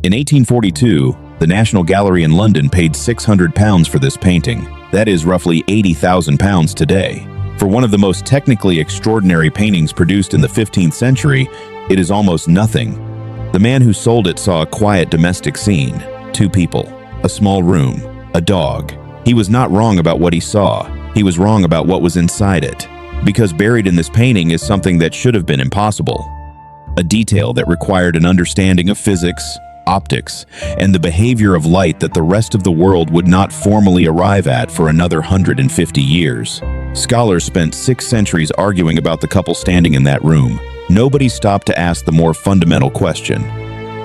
In 1842, the National Gallery in London paid £600 for this painting. That is roughly £80,000 today. For one of the most technically extraordinary paintings produced in the 15th century, it is almost nothing. The man who sold it saw a quiet domestic scene. 2 people, a small room, a dog. He was not wrong about what he saw. He was wrong about what was inside it. Because buried in this painting is something that should have been impossible. A detail that required an understanding of physics, optics, and the behavior of light that the rest of the world would not formally arrive at for another 150 years. Scholars spent 6 centuries arguing about the couple standing in that room. Nobody stopped to ask the more fundamental question.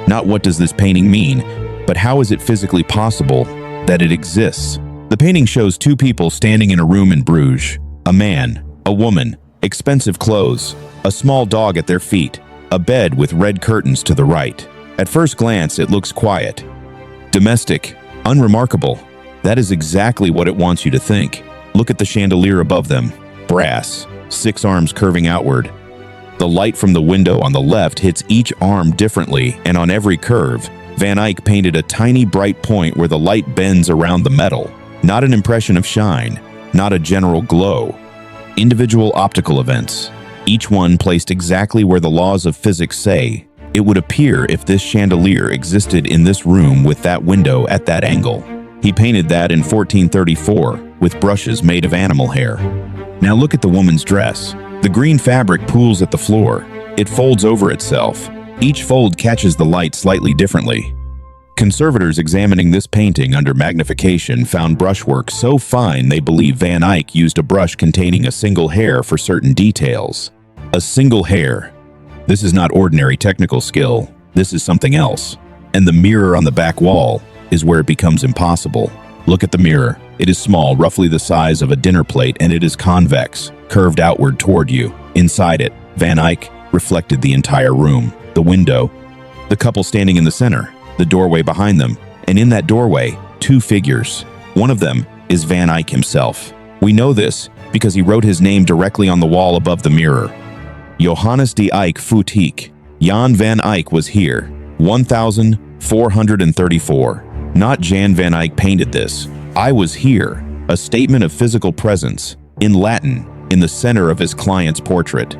Not what does this painting mean, but how is it physically possible that it exists? The painting shows 2 people standing in a room in Bruges. A man, a woman, expensive clothes, a small dog at their feet, a bed with red curtains to the right. At first glance, it looks quiet, domestic, unremarkable. That is exactly what it wants you to think. Look at the chandelier above them, brass, 6 arms curving outward. The light from the window on the left hits each arm differently, and on every curve, Van Eyck painted a tiny bright point where the light bends around the metal. Not an impression of shine, not a general glow. Individual optical events, each one placed exactly where the laws of physics say it would appear if this chandelier existed in this room with that window at that angle. He painted that in 1434 with brushes made of animal hair. Now look at the woman's dress. The green fabric pools at the floor. It folds over itself. Each fold catches the light slightly differently. Conservators examining this painting under magnification found brushwork so fine they believe Van Eyck used a brush containing a single hair for certain details. A single hair. This is not ordinary technical skill. This is something else. And the mirror on the back wall is where it becomes impossible. Look at the mirror. It is small, roughly the size of a dinner plate, and it is convex, curved outward toward you. Inside it, Van Eyck reflected the entire room, the window, the couple standing in the center, the doorway behind them, and in that doorway, 2 figures. One of them is Van Eyck himself. We know this because he wrote his name directly on the wall above the mirror. Johannes de Eyck voet hier. Jan van Eyck was here. 1434. Not Jan van Eyck painted this. I was here. A statement of physical presence, in Latin, in the center of his client's portrait.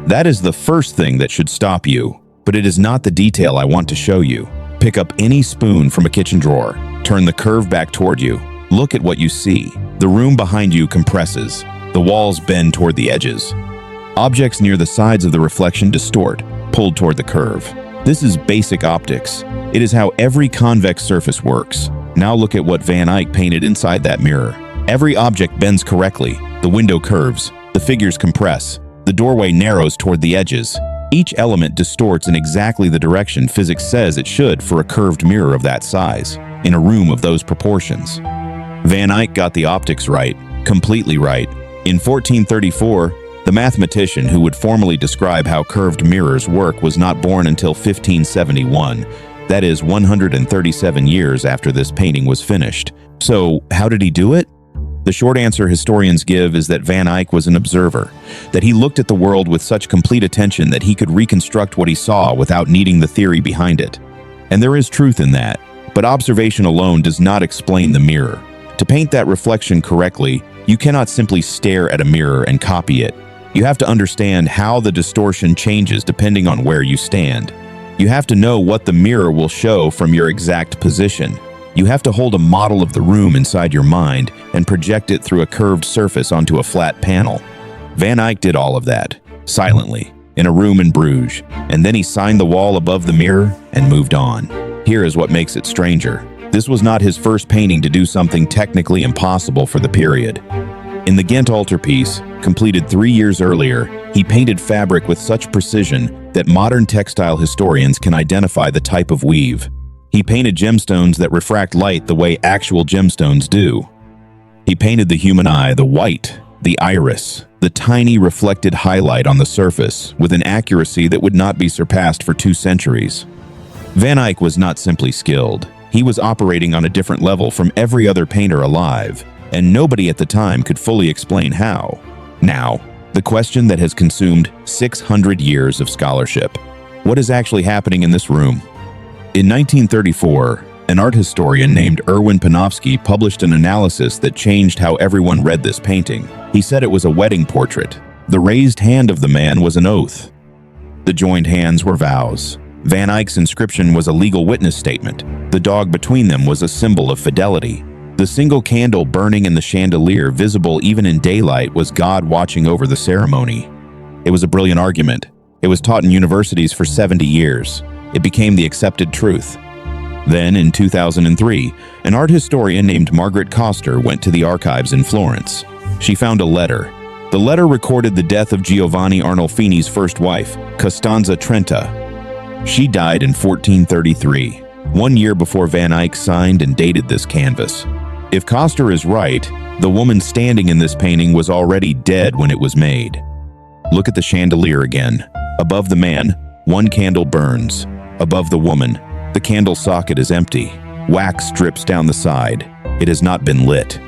That is the first thing that should stop you, but it is not the detail I want to show you. Pick up any spoon from a kitchen drawer. Turn the curve back toward you. Look at what you see. The room behind you compresses. The walls bend toward the edges. Objects near the sides of the reflection distort, pulled toward the curve. This is basic optics. It is how every convex surface works. Now look at what Van Eyck painted inside that mirror. Every object bends correctly. The window curves. The figures compress. The doorway narrows toward the edges. Each element distorts in exactly the direction physics says it should for a curved mirror of that size, in a room of those proportions. Van Eyck got the optics right, completely right. In 1434, the mathematician who would formally describe how curved mirrors work was not born until 1571. That is 137 years after this painting was finished. So, how did he do it? The short answer historians give is that Van Eyck was an observer, that he looked at the world with such complete attention that he could reconstruct what he saw without needing the theory behind it. And there is truth in that, but observation alone does not explain the mirror. To paint that reflection correctly, you cannot simply stare at a mirror and copy it. You have to understand how the distortion changes depending on where you stand. You have to know what the mirror will show from your exact position. You have to hold a model of the room inside your mind and project it through a curved surface onto a flat panel. Van Eyck did all of that, silently, in a room in Bruges, and then he signed the wall above the mirror and moved on. Here is what makes it stranger. This was not his first painting to do something technically impossible for the period. In the Ghent altarpiece, completed 3 years earlier, he painted fabric with such precision that modern textile historians can identify the type of weave. He painted gemstones that refract light the way actual gemstones do. He painted the human eye, the white, the iris, the tiny reflected highlight on the surface, with an accuracy that would not be surpassed for 2 centuries. Van Eyck was not simply skilled. He was operating on a different level from every other painter alive, and nobody at the time could fully explain how. Now, the question that has consumed 600 years of scholarship. What is actually happening in this room? In 1934, an art historian named Erwin Panofsky published an analysis that changed how everyone read this painting. He said it was a wedding portrait. The raised hand of the man was an oath. The joined hands were vows. Van Eyck's inscription was a legal witness statement. The dog between them was a symbol of fidelity. The single candle burning in the chandelier, visible even in daylight, was God watching over the ceremony. It was a brilliant argument. It was taught in universities for 70 years. It became the accepted truth. Then, in 2003, an art historian named Margaret Coster went to the archives in Florence. She found a letter. The letter recorded the death of Giovanni Arnolfini's first wife, Costanza Trenta. She died in 1433, 1 year before Van Eyck signed and dated this canvas. If Coster is right, the woman standing in this painting was already dead when it was made. Look at the chandelier again. Above the man, one candle burns. Above the woman, the candle socket is empty. Wax drips down the side. It has not been lit.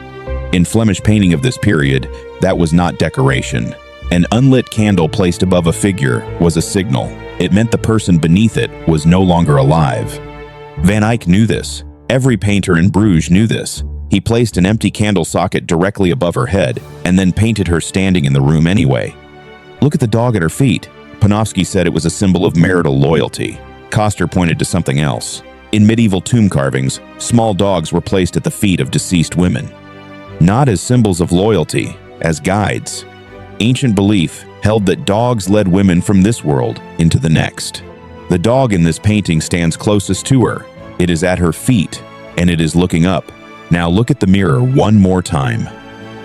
In Flemish painting of this period, that was not decoration. An unlit candle placed above a figure was a signal. It meant the person beneath it was no longer alive. Van Eyck knew this. Every painter in Bruges knew this. He placed an empty candle socket directly above her head and then painted her standing in the room anyway. Look at the dog at her feet. Panofsky said it was a symbol of marital loyalty. Coster pointed to something else. In medieval tomb carvings, small dogs were placed at the feet of deceased women. Not as symbols of loyalty, as guides. Ancient belief held that dogs led women from this world into the next. The dog in this painting stands closest to her. It is at her feet, and it is looking up. Now look at the mirror one more time.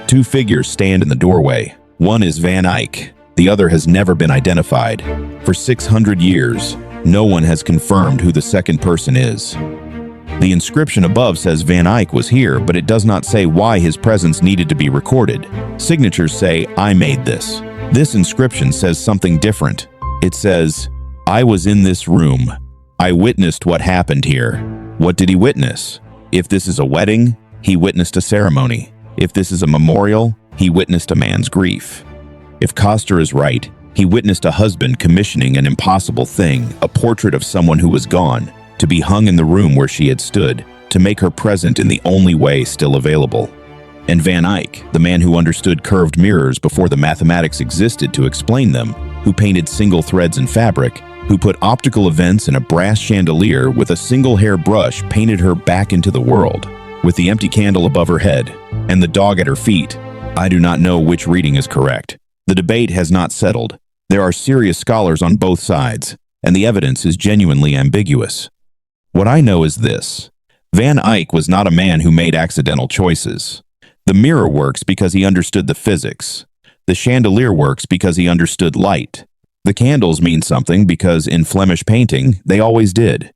Two figures stand in the doorway. One is Van Eyck. The other has never been identified. For 600 years, no one has confirmed who the second person is. The inscription above says Van Eyck was here, but it does not say why his presence needed to be recorded. Signatures say, "I made this." This inscription says something different. It says, "I was in this room. I witnessed what happened here." What did he witness? If this is a wedding, he witnessed a ceremony. If this is a memorial, he witnessed a man's grief. If Coster is right, he witnessed a husband commissioning an impossible thing, a portrait of someone who was gone, to be hung in the room where she had stood, to make her present in the only way still available. And Van Eyck, the man who understood curved mirrors before the mathematics existed to explain them, who painted single threads in fabric, who put optical events in a brass chandelier with a single hair brush, painted her back into the world, with the empty candle above her head and the dog at her feet. I do not know which reading is correct. The debate has not settled. There are serious scholars on both sides, and the evidence is genuinely ambiguous. What I know is this: Van Eyck was not a man who made accidental choices. The mirror works because he understood the physics. The chandelier works because he understood light. The candles mean something because in Flemish painting, they always did.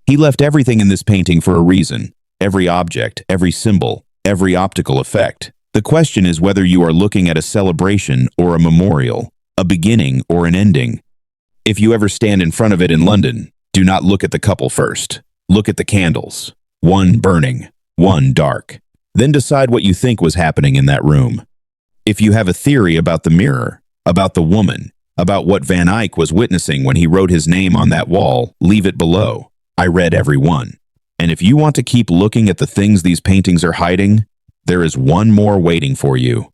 He left everything in this painting for a reason. Every object, every symbol, every optical effect. The question is whether you are looking at a celebration or a memorial, a beginning or an ending. If you ever stand in front of it in London, do not look at the couple first. Look at the candles. One burning, one dark. Then decide what you think was happening in that room. If you have a theory about the mirror, about the woman, about what Van Eyck was witnessing when he wrote his name on that wall, leave it below. I read every one. And if you want to keep looking at the things these paintings are hiding, there is one more waiting for you.